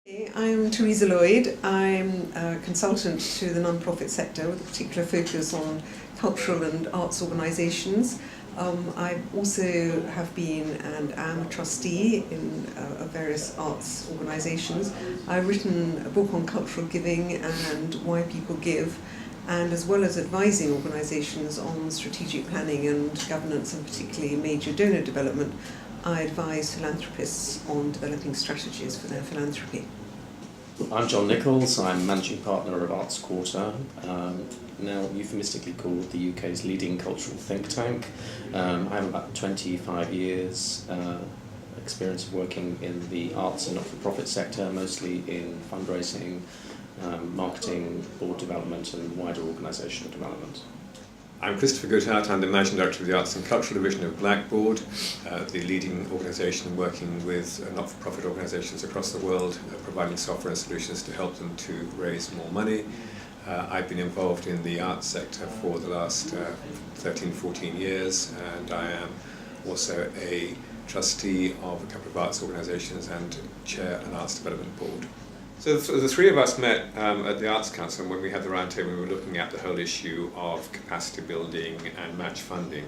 I'm Teresa Lloyd. I'm a consultant to the non-profit sector with a particular focus on cultural and arts organisations. I also have been and am a trustee in various arts organisations. I've written a book on cultural giving and why people give, and as well as advising organisations on strategic planning and governance, and particularly major donor development, I advise philanthropists on developing strategies for their philanthropy. I'm John Nichols. I'm Managing Partner of Arts Quarter, now euphemistically called the UK's leading cultural think tank. I have about 25 years experience of working in the arts and not-for-profit sector, mostly in fundraising, marketing, board development and wider organisational development. I'm Christopher Goodhart. I'm the Managing Director of the Arts and Cultural Division of Blackboard, the leading organisation working with not-for-profit organisations across the world, providing software and solutions to help them to raise more money. I've been involved in the arts sector for the last 13-14 years, and I am also a trustee of a couple of arts organisations and chair an arts development board. So the three of us met at the Arts Council, and when we had the roundtable, we were looking at the whole issue of capacity building and match funding.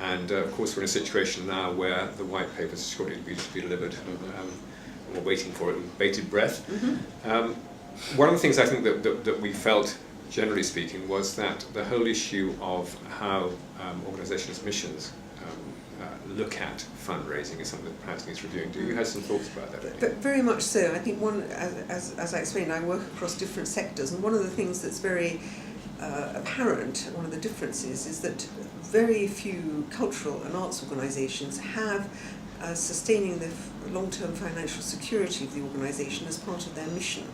Of course, we're in a situation now where the white paper is shortly to be delivered. We're waiting for it with bated breath. One of the things I think that we felt, generally speaking, was that the whole issue of how organisations' missions look at fundraising is something that perhaps needs reviewing. Do you have some thoughts about that? But very much so. I think one, as I explained, I work across different sectors, and one of the things that's very apparent, one of the differences, is that very few cultural and arts organisations have sustaining the long-term financial security of the organisation as part of their mission.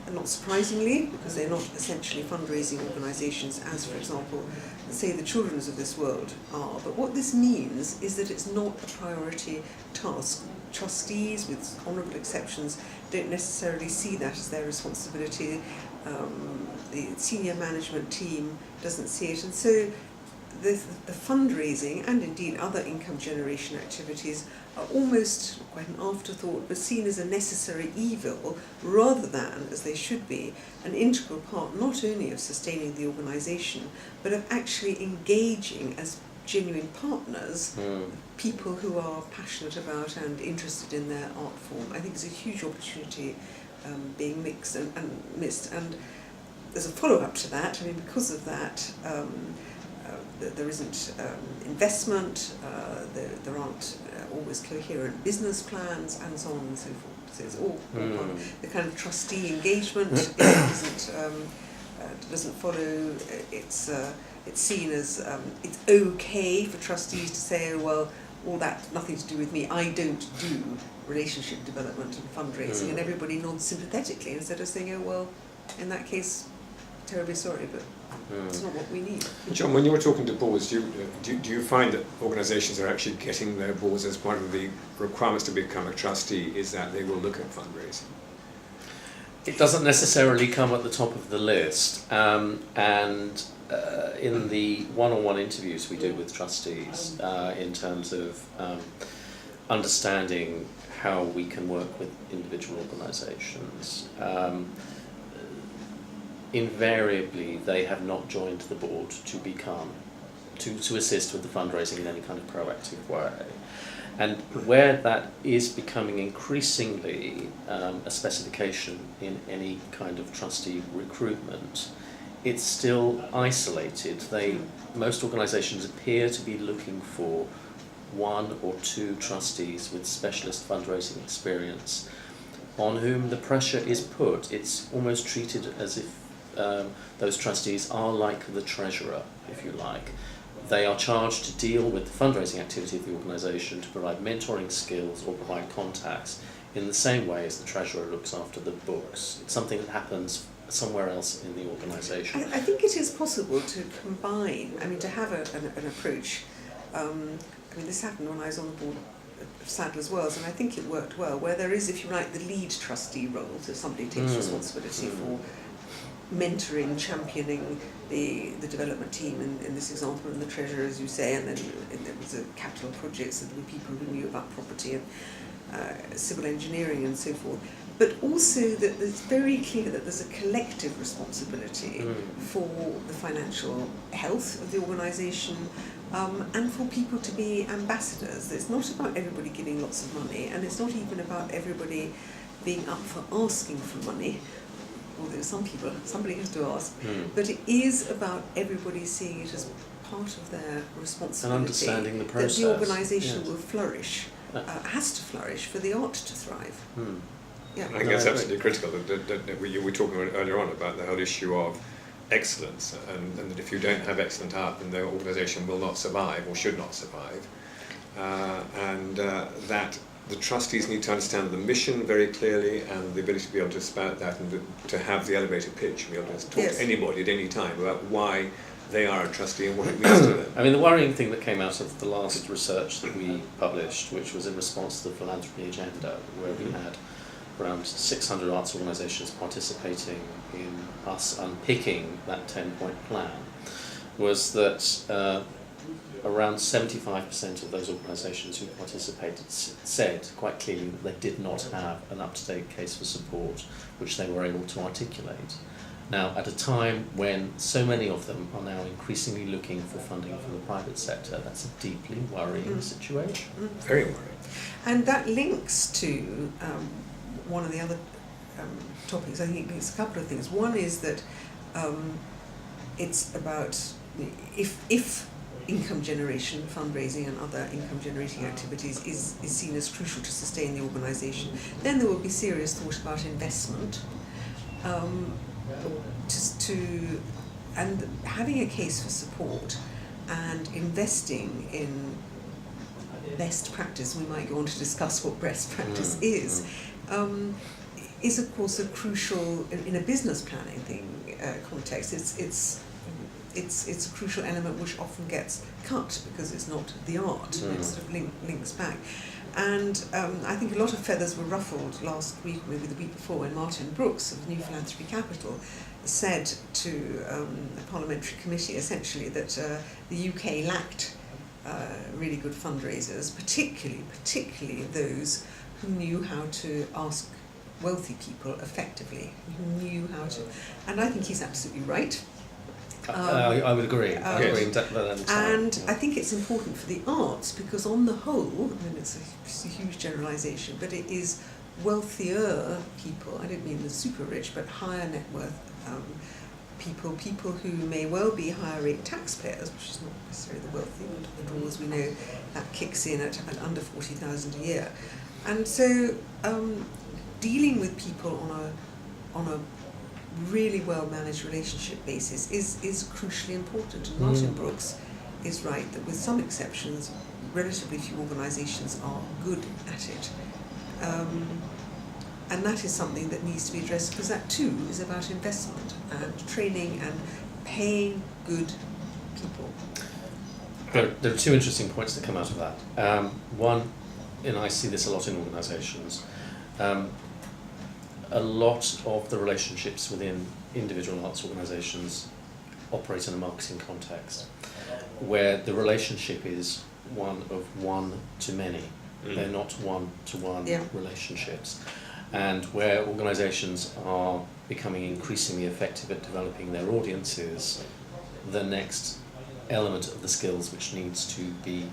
And not surprisingly, because they're not essentially fundraising organisations as, for example, say the Children's of this world are. But what this means is that it's not a priority task. Trustees, with honourable exceptions, don't necessarily see that as their responsibility. The senior management team doesn't see it. And so the fundraising and indeed other income generation activities are almost quite an afterthought, but seen as a necessary evil rather than, as they should be, an integral part not only of sustaining the organisation, but of actually engaging as genuine partners, people who are passionate about and interested in their art form. I think it's a huge opportunity being mixed and missed. And there's a follow-up to that. I mean, because of that, there isn't investment, there aren't always coherent business plans, and so on and so forth. So it's all part of the kind of trustee engagement. Doesn't follow. It's seen as it's okay for trustees to say, oh, well, all that nothing to do with me. I don't do relationship development and fundraising, and everybody nods sympathetically instead of saying, oh, well, in that case, terribly sorry, but it's not what we need. John, when you were talking to boards, do you find that organisations are actually getting their boards as one of the requirements to become a trustee is that they will look at fundraising? It doesn't necessarily come at the top of the list, and in the one-on-one interviews we do with trustees in terms of understanding how we can work with individual organisations, invariably they have not joined the board to assist with the fundraising in any kind of proactive way. And where that is becoming increasingly a specification in any kind of trustee recruitment, it's still isolated. Most organisations appear to be looking for one or two trustees with specialist fundraising experience on whom the pressure is put. It's almost treated as if those trustees are like the treasurer, if you like. They are charged to deal with the fundraising activity of the organisation, to provide mentoring skills or provide contacts in the same way as the treasurer looks after the books. It's something that happens somewhere else in the organisation. I think it is possible to combine, to have an approach. This happened when I was on the board of Sadler's Wells, and I think it worked well, where there is, if you like, the lead trustee role, so somebody takes responsibility for mentoring, championing the development team in this example, and the treasurer, as you say, and then there was a capital project, so there were people who knew about property and civil engineering and so forth. but also that it's very clear that there's a collective responsibility for the financial health of the organisation, and for people to be ambassadors. It's not about everybody giving lots of money, and it's not even about everybody being up for asking for money, although somebody has to ask, but it is about everybody seeing it as part of their responsibility, and understanding the process, that the organisation yes. will flourish, has to flourish for the art to thrive. Yeah. I think that's absolutely critical. That we were talking earlier on about the whole issue of excellence, and that if you don't have excellent art, then the organisation will not survive or should not survive, and that the trustees need to understand the mission very clearly and the ability to be able to spout that and to have the elevator pitch, be able to talk to anybody at any time about why they are a trustee and what it means to them. I mean, the worrying thing that came out of the last research that we published, which was in response to the philanthropy agenda, where we had around 600 arts organisations participating in us unpicking that 10-point plan, was that around 75% of those organisations who participated said quite clearly that they did not have an up-to-date case for support which they were able to articulate. Now, at a time when so many of them are now increasingly looking for funding from the private sector, that's a deeply worrying situation. Very worrying. And that links to one of the other topics. I think it's a couple of things. One is that it's about if income generation, fundraising and other income generating activities is seen as crucial to sustain the organisation, then there will be serious thought about investment, and having a case for support and investing in best practice. We might go on to discuss what best practice is of course a crucial, in a business planning context, it's a crucial element which often gets cut because it's not the art, and it sort of links back. And I think a lot of feathers were ruffled last week, maybe the week before, when Martin Brooks of New Philanthropy Capital said to a parliamentary committee essentially that the UK lacked really good fundraisers, particularly those who knew how to ask wealthy people effectively, who knew how to, and I think he's absolutely right. I would agree. I agree entirely. And I think it's important for the arts because, on the whole, I mean, it's a huge generalisation, but it is wealthier people. I don't mean the super rich, but higher net worth people who may well be higher rate taxpayers, which is not necessarily the wealthy, but the as we know that kicks in at under 40,000 a year, and so dealing with people on a really well managed relationship basis is crucially important. And Martin Brooks is right that with some exceptions, relatively few organisations are good at it. And that is something that needs to be addressed because that too is about investment and training and paying good people. There are two interesting points that come out of that. One, and I see this a lot in organisations, a lot of the relationships within individual arts organisations operate in a marketing context where the relationship is one of one to many. They're not one-to-one relationships. And where organisations are becoming increasingly effective at developing their audiences, the next element of the skills which needs to be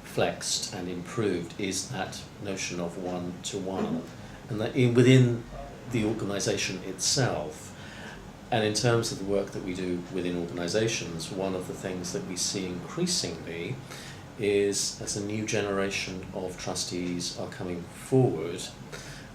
flexed and improved is that notion of one-to-one. And that within the organisation itself, and in terms of the work that we do within organisations, one of the things that we see increasingly is as a new generation of trustees are coming forward,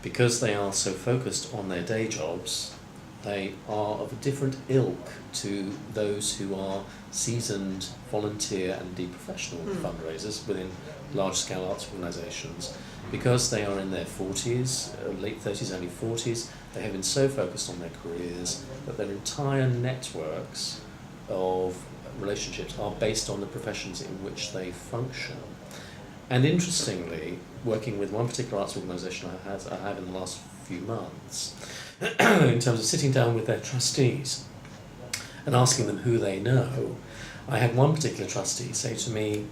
because they are so focused on their day jobs, they are of a different ilk to those who are seasoned volunteer and indeed professional fundraisers within large-scale arts organisations. Because they are in their 40s, late 30s, early 40s, they have been so focused on their careers that their entire networks of relationships are based on the professions in which they function. And interestingly, working with one particular arts organisation I have in the last few months, in terms of sitting down with their trustees and asking them who they know, I had one particular trustee say to me,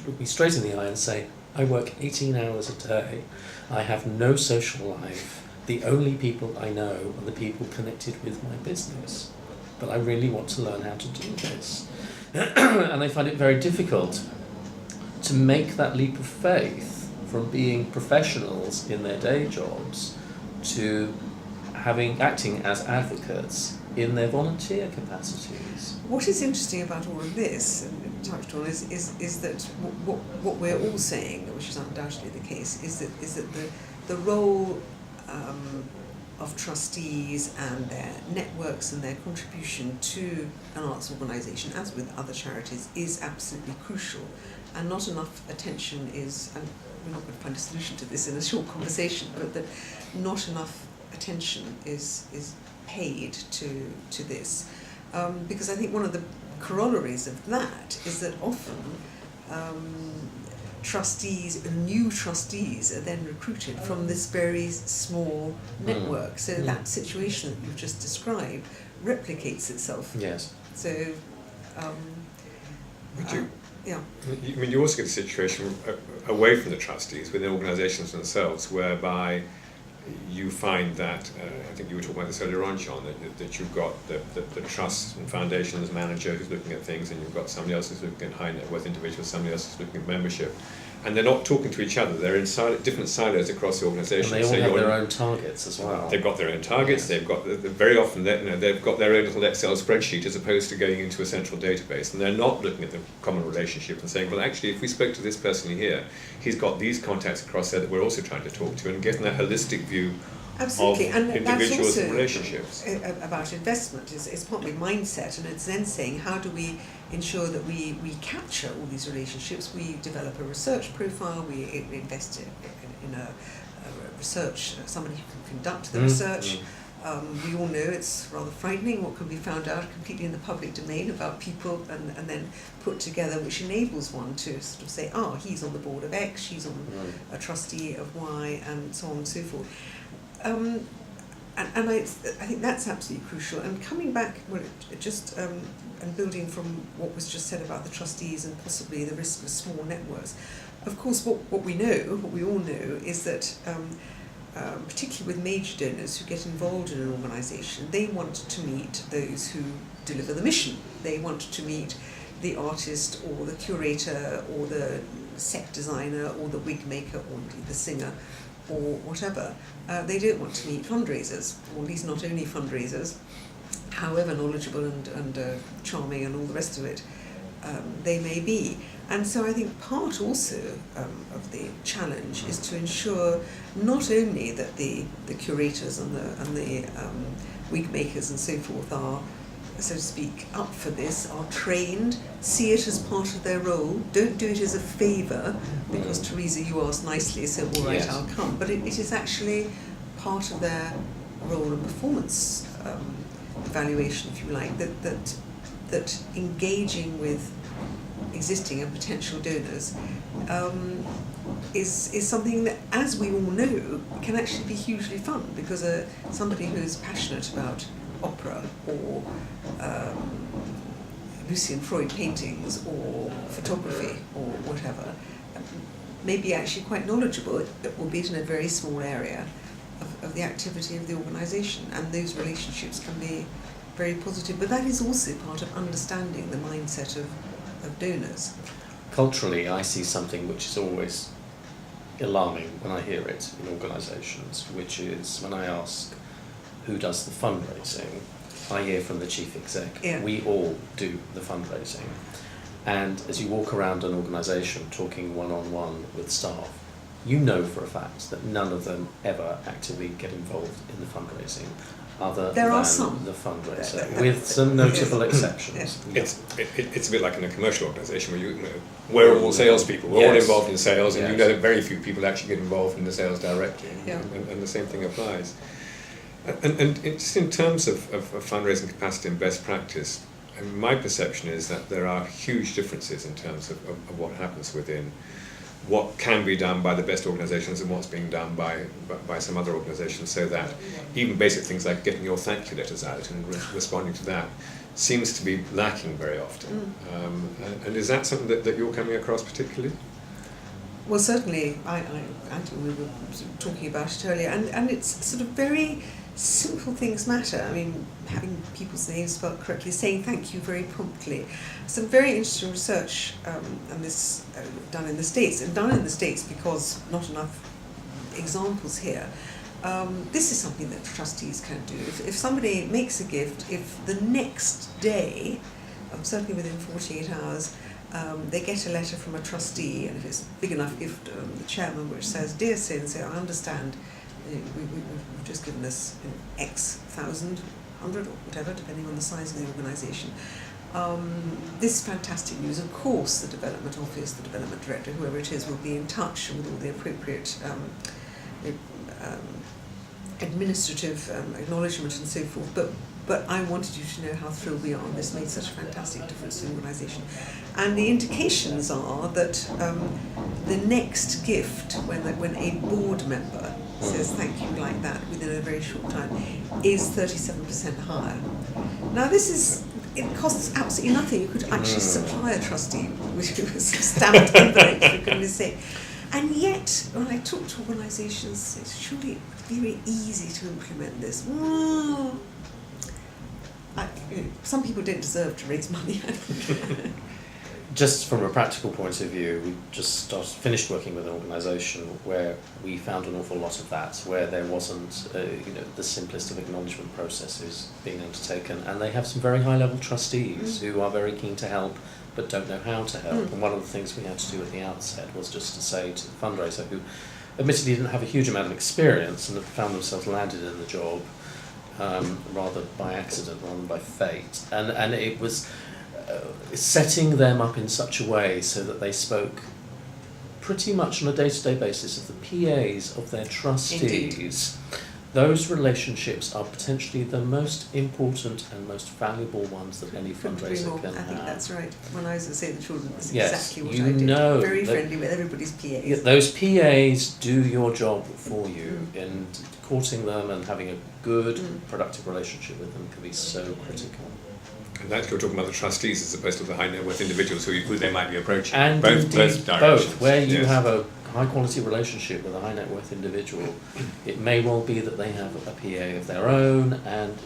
look me straight in the eye and say, I work 18 hours a day. I have no social life. The only people I know are the people connected with my business. But I really want to learn how to do this. And I find it very difficult to make that leap of faith from being professionals in their day jobs to acting as advocates in their volunteer capacities. What is interesting about all of this, and touched on, is that what we're all saying, which is undoubtedly the case, is that the role of trustees and their networks and their contribution to an arts organisation, as with other charities, is absolutely crucial, and not enough attention is, and we're not going to find a solution to this in a short conversation, but that not enough attention is paid to this, because I think one of the corollaries of that is that often new trustees are then recruited from this very small network. So that situation that you've just described replicates itself. Yes. So, yeah. I mean, you also get a situation away from the trustees within organisations themselves, whereby you find that, I think you were talking about this earlier on, John, that you've got the trust and foundations manager who's looking at things, and you've got somebody else who's looking at high net worth individuals, somebody else who's looking at membership. And they're not talking to each other, they're in different silos across the organisation. And they all have their own targets as well. They've got their own targets, Yes. they've got, very often, they've got their own little Excel spreadsheet as opposed to going into a central database, and they're not looking at the common relationship and saying, well, actually, if we spoke to this person here, he's got these contacts across there that we're also trying to talk to, and getting that holistic view Absolutely, of and individuals that's also and relationships. About investment. It's partly mindset, and it's then saying, how do we ensure that we capture all these relationships? We develop a research profile, we invest in a research, somebody who can conduct the research. We all know it's rather frightening what can be found out completely in the public domain about people, and then put together, which enables one to sort of say, he's on the board of X, she's on a trustee of Y, and so on and so forth. And I think that's absolutely crucial. And coming back, and building from what was just said about the trustees and possibly the risk of small networks, of course, what we all know, is that particularly with major donors who get involved in an organisation, they want to meet those who deliver the mission. They want to meet the artist or the curator or the set designer or the wig maker or indeed the singer or whatever. They don't want to meet fundraisers, or at least not only fundraisers, however knowledgeable and charming and all the rest of it they may be. And so I think part also of the challenge is to ensure not only that the curators and the wig makers and so forth are, so to speak, up for this, are trained, see it as part of their role, don't do it as a favour, because Teresa, you asked nicely, so all right, Yes. I'll come, but it is actually part of their role and performance evaluation, if you like, that engaging with existing and potential donors is something that, as we all know, can actually be hugely fun, because somebody who's passionate about opera or Lucian Freud paintings or photography or whatever may be actually quite knowledgeable, albeit in a very small area of the activity of the organisation, and those relationships can be very positive. But that is also part of understanding the mindset of donors. Culturally, I see something which is always alarming when I hear it in organisations, which is when I ask who does the fundraising, I hear from the chief exec. Yeah. We all do the fundraising. And as you walk around an organisation talking one-on-one with staff, you know for a fact that none of them ever actively get involved in the fundraising, other There are than some. the fundraiser, There- with some notable Yes. exceptions. Yes. It's a bit like in a commercial organisation where we're all salespeople, we're all Yes. involved in sales, and you Yes. know that very few people actually get involved in the sales directly, Yeah. and the same thing applies. And just in terms of fundraising capacity and best practice, and my perception is that there are huge differences in terms of what happens within what can be done by the best organisations and what's being done by some other organisations, so that even basic things like getting your thank you letters out and responding to that seems to be lacking very often. And is that something that you're coming across particularly? Well, certainly, Anthony, we were sort of talking about it earlier, and it's sort of very simple things matter. I mean, having people's names spelled correctly, saying thank you very promptly. Some very interesting research, and this done in the States, because not enough examples here. This is something that trustees can do. If somebody makes a gift, if the next day, certainly within 48 hours, they get a letter from a trustee, and if it's a big enough gift, the chairman, which says, "Dear so-and-so, I understand we've just given us X thousand, 100 or whatever, depending on the size of the organisation. This is fantastic news. Of course, the development office, the development director, whoever it is, will be in touch with all the appropriate administrative acknowledgement and so forth. But I wanted you to know how thrilled we are, and this made such a fantastic difference to the organisation." And the indications are that the next gift, when a board member says thank you like that within a very short time, is 37% higher. Now it costs absolutely nothing. You could actually supply a trustee with a stamped envelope, for goodness sake. And yet, when I talk to organisations, it's surely very easy to implement this. Some people don't deserve to raise money. Just from a practical point of view, we just finished working with an organisation where we found an awful lot of that, where there wasn't the simplest of acknowledgement processes being undertaken, and they have some very high-level trustees who are very keen to help but don't know how to help. And one of the things we had to do at the outset was just to say to the fundraiser, who admittedly didn't have a huge amount of experience and had found themselves landed in the job rather by accident rather than by fate, and it was setting them up in such a way so that they spoke pretty much on a day-to-day basis of the PAs of their trustees. Indeed. Those relationships are potentially the most important and most valuable ones that any fundraiser can have. I think that's right. When I was at Save the Children, that's Yes, exactly what you I did. know Very that- friendly with everybody's PAs. Yeah, those PAs do your job for you, and courting them and having a good, productive relationship with them can be so critical. And that's you're talking about the trustees as opposed to the high net worth individuals who they might be approaching. And both indeed, directions. where you Yes. have a high quality relationship with a high net worth individual, it may well be that they have a PA of their own, and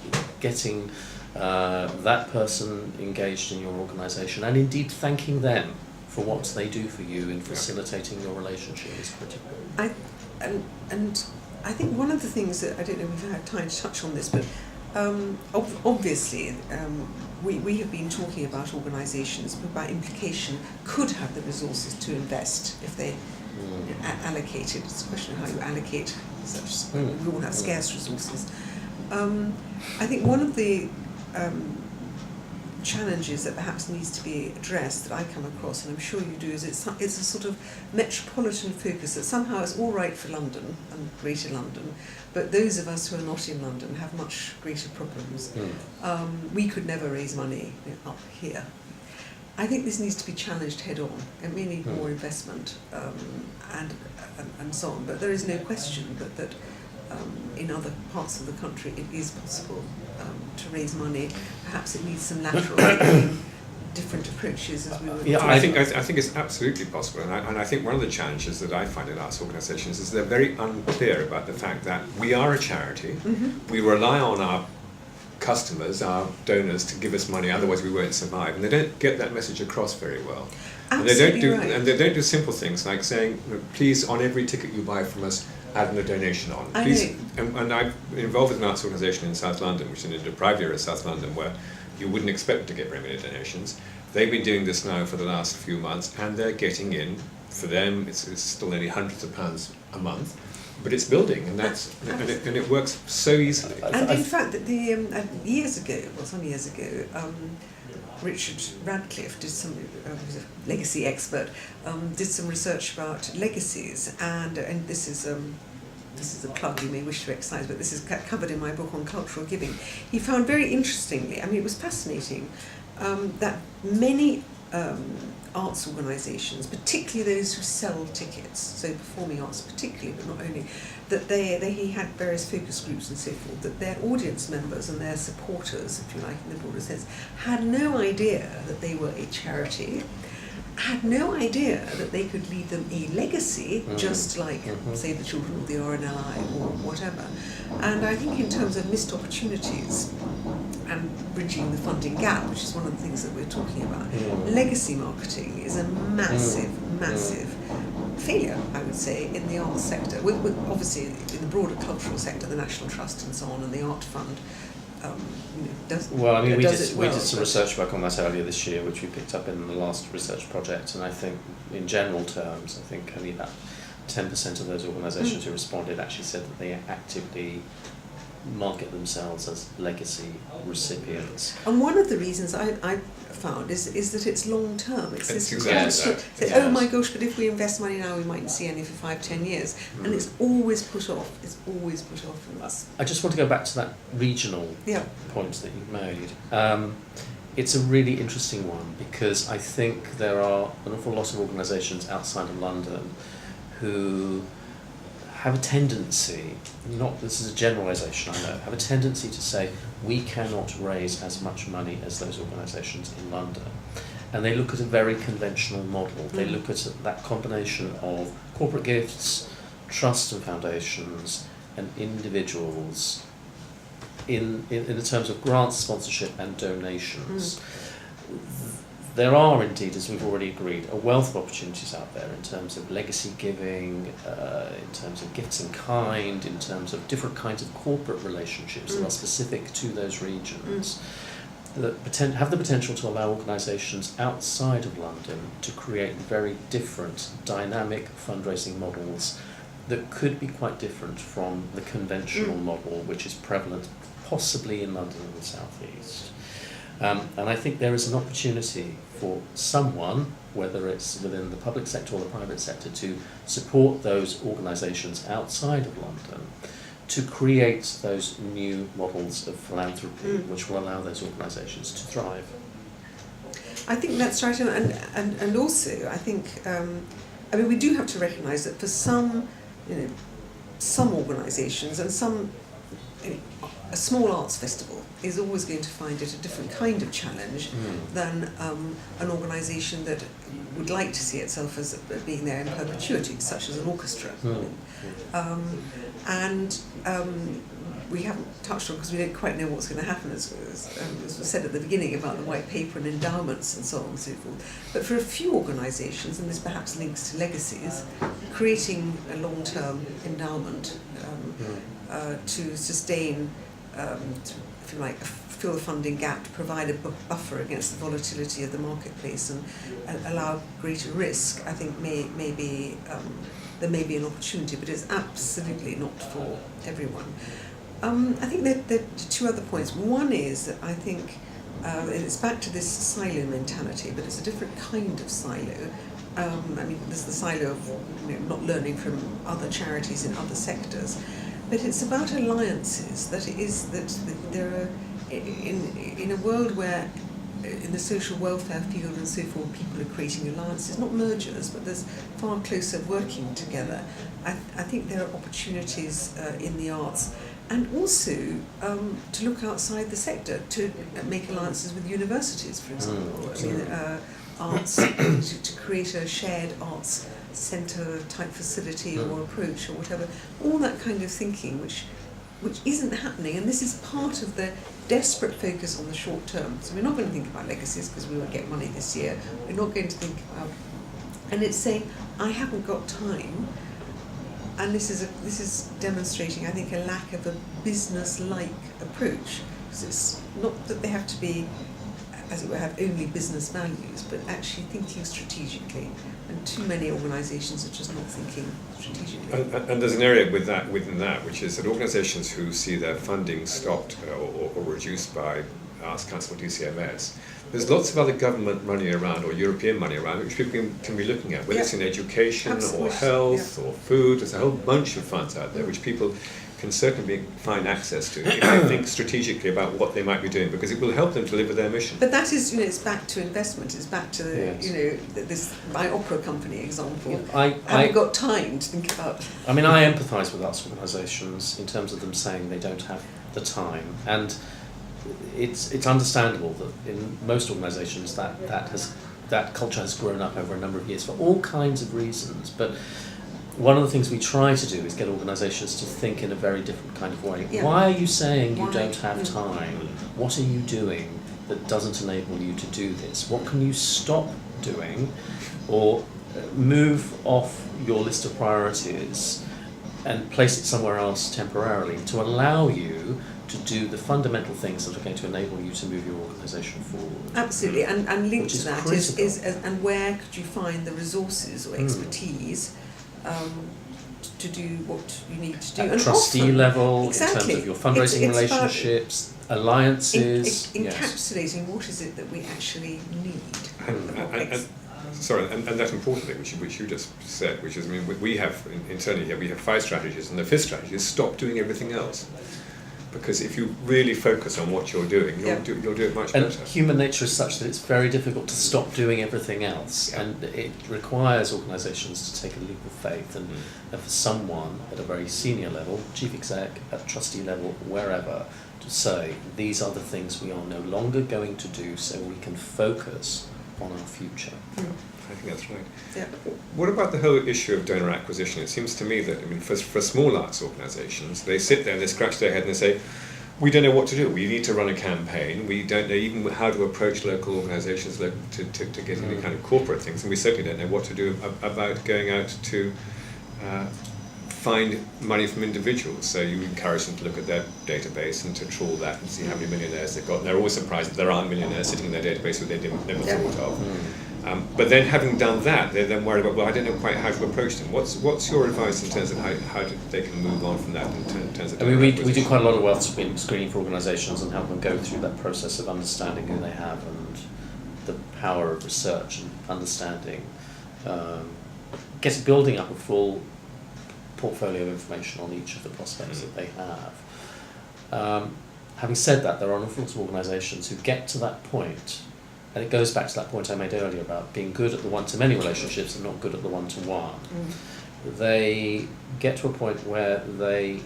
getting that person engaged in your organisation and indeed thanking them for what they do for you in facilitating your relationship is critical. And I think one of the things that, I don't know if we've had time to touch on this, but obviously we have been talking about organisations who by implication could have the resources to invest if they allocate it. It's a question of how you allocate such. We all have scarce resources. I think one of the challenges that perhaps needs to be addressed that I come across, and I'm sure you do, is it's a sort of metropolitan focus that somehow it's all right for London and Greater London, but those of us who are not in London have much greater problems. We could never raise money up here. I think this needs to be challenged head on, and we need more investment and so on. But there is no question that in other parts of the country it is possible to raise money. Perhaps it needs some lateral different approaches, as we were. Yeah, I think it's absolutely possible, and I think one of the challenges that I find in arts organisations is they're very unclear about the fact that we are a charity. We rely on our customers, our donors, to give us money, otherwise we won't survive, and they don't get that message across very well. Absolutely right. And they don't do simple things like saying, please, on every ticket you buy from us, add a donation on. Please, and I'm involved with an arts organisation in South London, which is in a deprived area of South London, where you wouldn't expect to get very many donations. They've been doing this now for the last few months, and they're getting in. For them, it's still only hundreds of pounds a month, but it's building, and and it works so easily. And in fact, that years ago, some years ago, Richard Radcliffe did some, who's a legacy expert, did some research about legacies, and this is a plug you may wish to exercise, but this is covered in my book on cultural giving. He found very interestingly, I mean, it was fascinating, that many arts organisations, particularly those who sell tickets, so performing arts particularly, but not only, that he had various focus groups and so forth, that their audience members and their supporters, if you like, in the broader sense, had no idea that they were a charity, had no idea that they could leave them a legacy, just like, say, the children of the RNLI or whatever. And I think in terms of missed opportunities and bridging the funding gap, which is one of the things that we're talking about, legacy marketing is a massive failure, I would say, in the arts sector. With obviously, in the broader cultural sector, the National Trust and so on, and the Art Fund, does. Well, I mean, we did well, some research work on that earlier this year, which we picked up in the last research project, and I think, in general terms, I think only about 10% of those organisations who responded actually said that they actively market themselves as legacy recipients. And one of the reasons I found is that it's long term. It's this exactly constant, that. say, oh my gosh, but if we invest money now, we mightn't see any for 5-10 years. And it's always put off. It's always put off. And I just want to go back to that regional point that you made. It's a really interesting one, because I think there are an awful lot of organisations outside of London who have a tendency, this is a generalisation I know, have a tendency to say we cannot raise as much money as those organisations in London. And they look at a very conventional model. They look at that combination of corporate gifts, trusts and foundations, and individuals in the terms of grants, sponsorship and donations. There are indeed, as we've already agreed, a wealth of opportunities out there in terms of legacy giving, in terms of gifts in kind, in terms of different kinds of corporate relationships that are specific to those regions, that have the potential to allow organisations outside of London to create very different dynamic fundraising models that could be quite different from the conventional model which is prevalent possibly in London and the South East. And I think there is an opportunity for someone, whether it's within the public sector or the private sector, to support those organisations outside of London to create those new models of philanthropy which will allow those organisations to thrive. I think that's right, and also I think I mean we do have to recognise that for some organisations and some a small arts festival is always going to find it a different kind of challenge than an organisation that would like to see itself as being there in perpetuity, such as an orchestra. We haven't touched on, because we don't quite know what's going to happen, as was said at the beginning about the white paper and endowments and so on and so forth. But for a few organisations, and this perhaps links to legacies, creating a long-term endowment to sustain, if you like, fill the funding gap, to provide a buffer against the volatility of the marketplace and allow greater risk, I think there may be an opportunity, but it's absolutely not for everyone. I think that there are two other points. One is that I think it's back to this silo mentality, but it's a different kind of silo. I mean, there's the silo of not learning from other charities in other sectors, but it's about alliances. That there are in a world where in the social welfare field and so forth, people are creating alliances, not mergers, but there's far closer working together. I think there are opportunities in the arts, and also to look outside the sector, to make alliances with universities, for example. I mean, arts, to create a shared arts centre type facility or approach or whatever. All that kind of thinking, which isn't happening, and this is part of the desperate focus on the short term. So we're not going to think about legacies because we won't get money this year. We're not going to think about, and it's saying, I haven't got time. And this is demonstrating, I think, a lack of a business-like approach. Because it's not that they have to be, as it were, have only business values, but actually thinking strategically. And too many organisations are just not thinking strategically. And there's an area within that, which is that organisations who see their funding stopped or reduced by Arts Council or DCMS, there's lots of other government money around, or European money around, which people can be looking at, whether it's in education or health or food. There's a whole bunch of funds out there which people can certainly find access to if they think strategically about what they might be doing, because it will help them deliver their mission. But that is, it's back to investment. It's back to this my opera company example. I haven't got time to think about. I mean, I empathise with arts organisations in terms of them saying they don't have the time, and it's understandable that in most organisations that has that culture has grown up over a number of years for all kinds of reasons. But one of the things we try to do is get organisations to think in a very different kind of way. Yeah. Why are you saying you Why? don't have time? What are you doing that doesn't enable you to do this? What can you stop doing or move off your list of priorities and place it somewhere else temporarily to allow you to do the fundamental things that are going to enable you to move your organisation forward? Absolutely, and linked Which to is that critical. is and where could you find the resources or expertise to do what you need to do? At And trustee often, level, exactly. in terms of your fundraising It's about relationships, alliances. yes. encapsulating what is it that we actually need. And that important thing, which you just said, which is, I mean, we have internally here, we have 5 strategies, and the 5th strategy is stop doing everything else. Because if you really focus on what you're doing, you'll do it much And better. human nature is such that it's very difficult to stop doing everything else, Yeah. and it requires organisations to take a leap of faith, and for someone at a very senior level, chief exec, at trustee level, wherever, to say these are the things we are no longer going to do, so we can focus on our future. I think that's right. Yeah. What about the whole issue of donor acquisition? It seems to me that, I mean, for small arts organisations, they sit there and they scratch their head and they say, we don't know what to do. We need to run a campaign. We don't know even how to approach local organisations to get any kind of corporate things, and we certainly don't know what to do about going out to find money from individuals. So you encourage them to look at their database and to trawl that and see how many millionaires they've got. And they're always surprised that there aren't millionaires sitting in their database who they never thought of. But then having done that, they're then worried about, well, I don't know quite how to approach them. What's your advice in terms of how they can move on from that in terms of I mean, we acquisition? do quite a lot of wealth screening for organisations and help them go through that process of understanding who they have and the power of research and understanding, building up a full portfolio of information on each of the prospects that they have. Having said that, there are an awful lot of organisations who get to that point, and it goes back to that point I made earlier about being good at the one-to-many relationships and not good at the one-to-one. They get to a point where they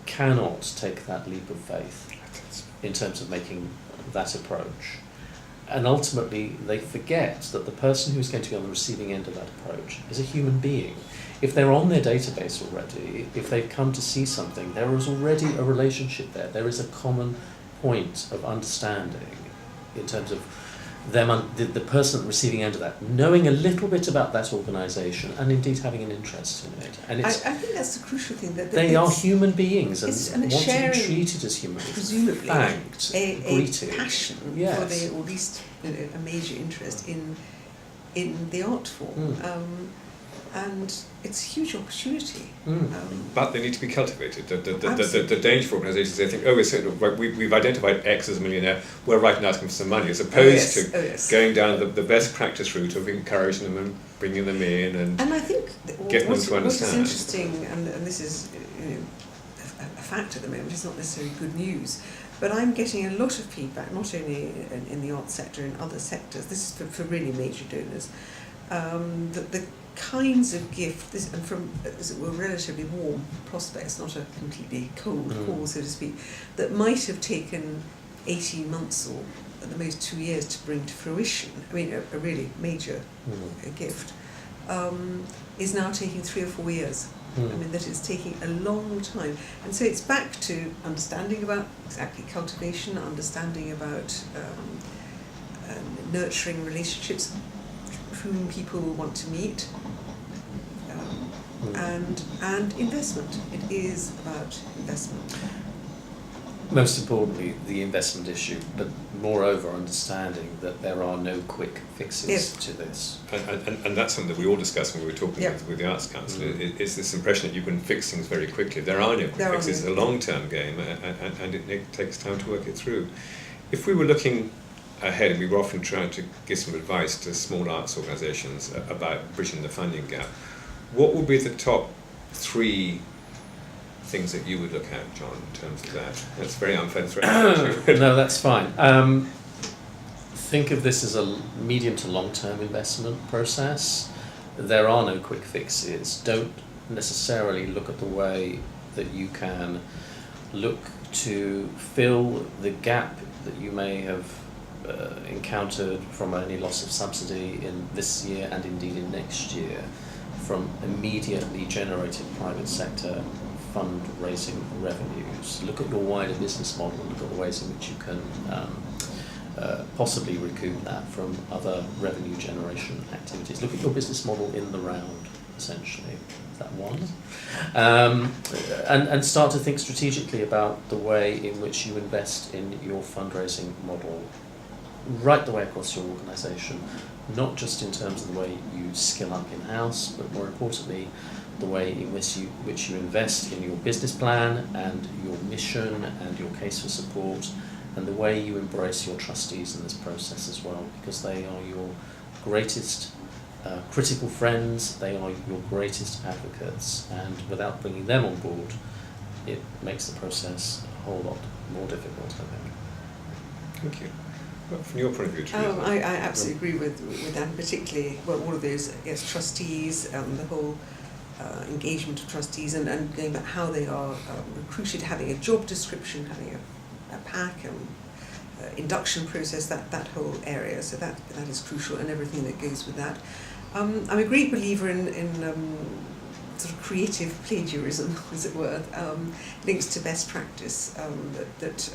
cannot take that leap of faith in terms of making that approach. And ultimately, they forget that the person who's going to be on the receiving end of that approach is a human being. If they're on their database already, if they've come to see something, there is already a relationship there. There is a common point of understanding in terms of them, the person at the receiving end of that, knowing a little bit about that organisation and indeed having an interest in it. And I it's, think that's the crucial thing. That they are it's human beings it's and want to be sharing, treated as human beings, presumably thanked, a greeted. passion Yes. for the, or at least a major interest in the art form. And it's a huge opportunity. But they need to be cultivated. The danger for organisations, they think, we've identified X as a millionaire, we're right now asking for some money, as opposed to going down the best practice route of encouraging them and bringing them in and I think getting them to what is understand. interesting, and this is a fact at the moment, it's not necessarily good news, but I'm getting a lot of feedback, not only in the arts sector, in other sectors, this is for really major donors, that the kinds of gifts, and from, as it were, relatively warm prospects, not a completely cold call, so to speak, that might have taken 18 months or at the most 2 years to bring to fruition, I mean a really major gift, is now taking 3 or 4 years. I mean, that it's taking a long time. And so it's back to understanding about exactly cultivation, understanding about nurturing relationships, whom people want to meet, and investment. It is about investment. Most importantly, the investment issue, but moreover, understanding that there are no quick fixes to this. And that's something that we all discussed when we were talking with the Arts Council. It's this impression that you can fix things very quickly. There are no quick fixes. It's a long-term game, and it takes time to work it through. If we were looking ahead, we were often trying to give some advice to small arts organisations about bridging the funding gap. What would be the top 3 things that you would look at, John, in terms of that? That's very unfair. No, that's fine. Think of this as a medium to long-term investment process. There are no quick fixes. Don't necessarily look at the way that you can look to fill the gap that you may have encountered from any loss of subsidy in this year and indeed in next year from immediately generated private sector fundraising revenues. Look at your wider business model, look at the ways in which you can possibly recoup that from other revenue generation activities. Look at your business model in the round, essentially. Is that one? And start to think strategically about the way in which you invest in your fundraising model right the way across your organisation, not just in terms of the way you skill up in-house, but more importantly, the way in which you invest in your business plan and your mission and your case for support, and the way you embrace your trustees in this process as well, because they are your greatest critical friends, they are your greatest advocates, and without bringing them on board, it makes the process a whole lot more difficult, I think. Thank you. Well, from your point of view, Teresa? I absolutely agree with that, particularly, well, all of those, yes, trustees, the whole engagement of trustees, and going back how they are recruited, having a job description, having a pack, induction process, that whole area. So that is crucial, and everything that goes with that. I'm a great believer in sort of creative plagiarism, as it were, links to best practice. That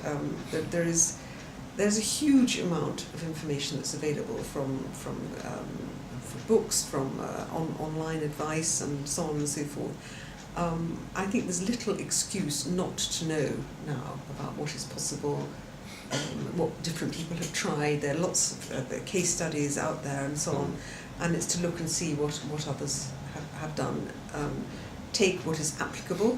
there's a huge amount of information that's available from books, from online advice, and so on and so forth. I think there's little excuse not to know now about what is possible, what different people have tried. There are lots of case studies out there and so on, and it's to look and see what others have done. Take what is applicable,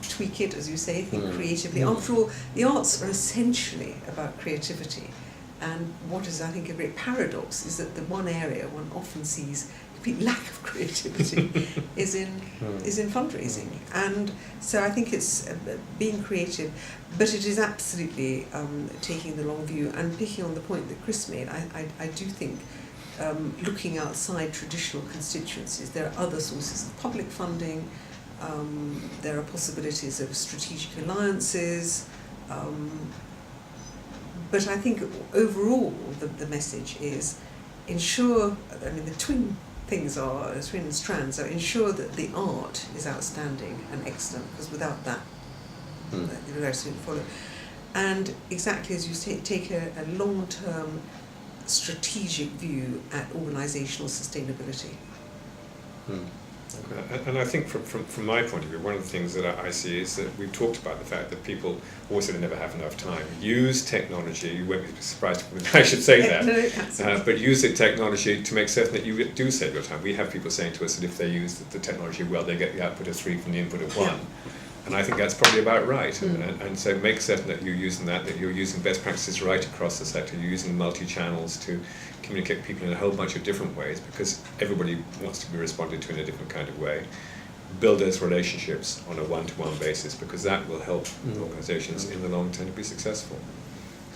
tweak it, as you say, think creatively. After all, the arts are essentially about creativity, and what is, I think, a great paradox is that the one area one often sees complete lack of creativity is in fundraising. And so I think it's being creative, but it is absolutely taking the long view, and picking on the point that Chris made. I do think looking outside traditional constituencies, there are other sources of public funding, there are possibilities of strategic alliances, but I think overall the message is ensure, I mean the twin strands are ensure that the art is outstanding and excellent, because without that the rest will follow. And exactly as you say, take a long-term strategic view at organisational sustainability. And I think from my point of view, one of the things that I see is that we've talked about the fact that people always say they never have enough time. Use technology, you won't be surprised if I should say that, No, but use the technology to make certain that you do save your time. We have people saying to us that if they use the technology well, they get the output of 3 from the input of 1. Yeah. And I think that's probably about right. And so make certain that you're using that you're using best practices right across the sector, you're using multi-channels to communicate with people in a whole bunch of different ways, because everybody wants to be responded to in a different kind of way. Build those relationships on a one-to-one basis, because that will help organisations in the long term to be successful.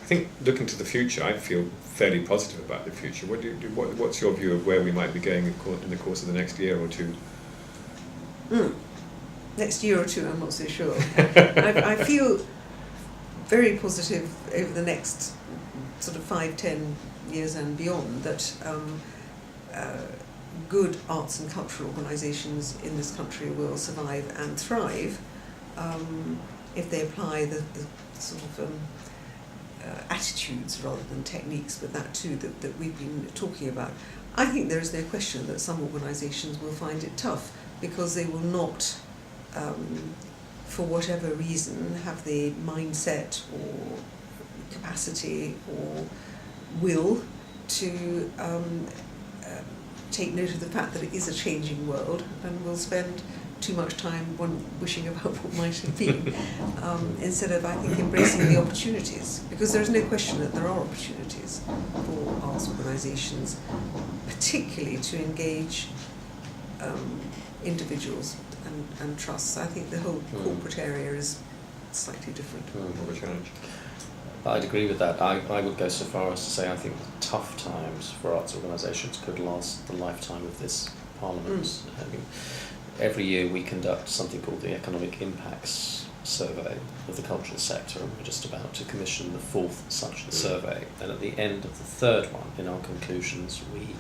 I think looking to the future, I feel fairly positive about the future. What's your view of where we might be going in the course of the next year or two? Next year or two, I'm not so sure. I feel very positive over the next sort of 5-10 years and beyond that good arts and cultural organisations in this country will survive and thrive if they apply the sort of attitudes rather than techniques, but that too that we've been talking about. I think there is no question that some organisations will find it tough, because they will not, for whatever reason, have the mindset or capacity or will to take note of the fact that it is a changing world, and will spend too much time wishing about what might have been, instead of, I think, embracing the opportunities, because there is no question that there are opportunities for arts organisations, particularly to engage individuals and trusts. I think the whole corporate area is slightly different. More of a challenge. I'd agree with that. I would go so far as to say I think tough times for arts organisations could last the lifetime of this Parliament. I mean, every year we conduct something called the Economic Impacts survey of the cultural sector, and we're just about to commission the 4th such survey. And at the end of the 3rd one, in our conclusions, we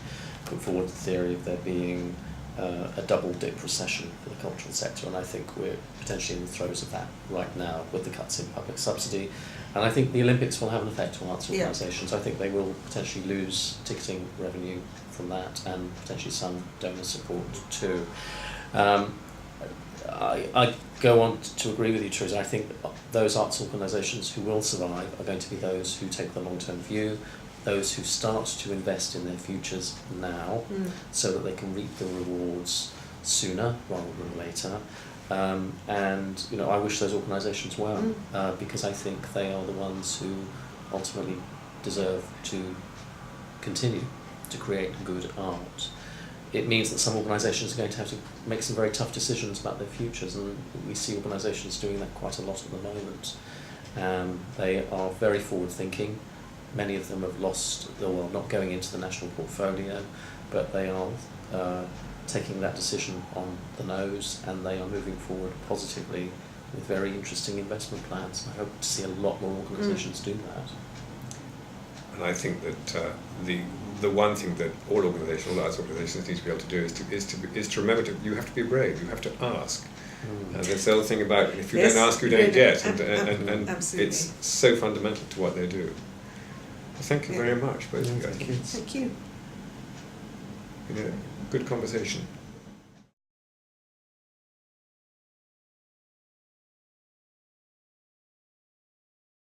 put forward the theory of there being a double-dip recession for the cultural sector, and I think we're potentially in the throes of that right now with the cuts in public subsidy. And I think the Olympics will have an effect on arts organisations. I think they will potentially lose ticketing revenue from that, and potentially some donor support too. I go on to agree with you, Teresa. I think those arts organisations who will survive are going to be those who take the long-term view, those who start to invest in their futures now, so that they can reap the rewards sooner rather than later. And I wish those organisations well, because I think they are the ones who ultimately deserve to continue to create good art. It means that some organisations are going to have to make some very tough decisions about their futures, and we see organisations doing that quite a lot at the moment. They are very forward-thinking. Many of them have not going into the national portfolio, but they are taking that decision on the nose, and they are moving forward positively with very interesting investment plans. I hope to see a lot more organisations do that. And I think that the one thing that all arts organisations need to be able to do is to remember you have to be brave. You have to ask. And that's the other thing about if you don't ask, you don't get, and it's so fundamental to what they do. Well, thank you very much, both of you guys. Thank you. Good conversation.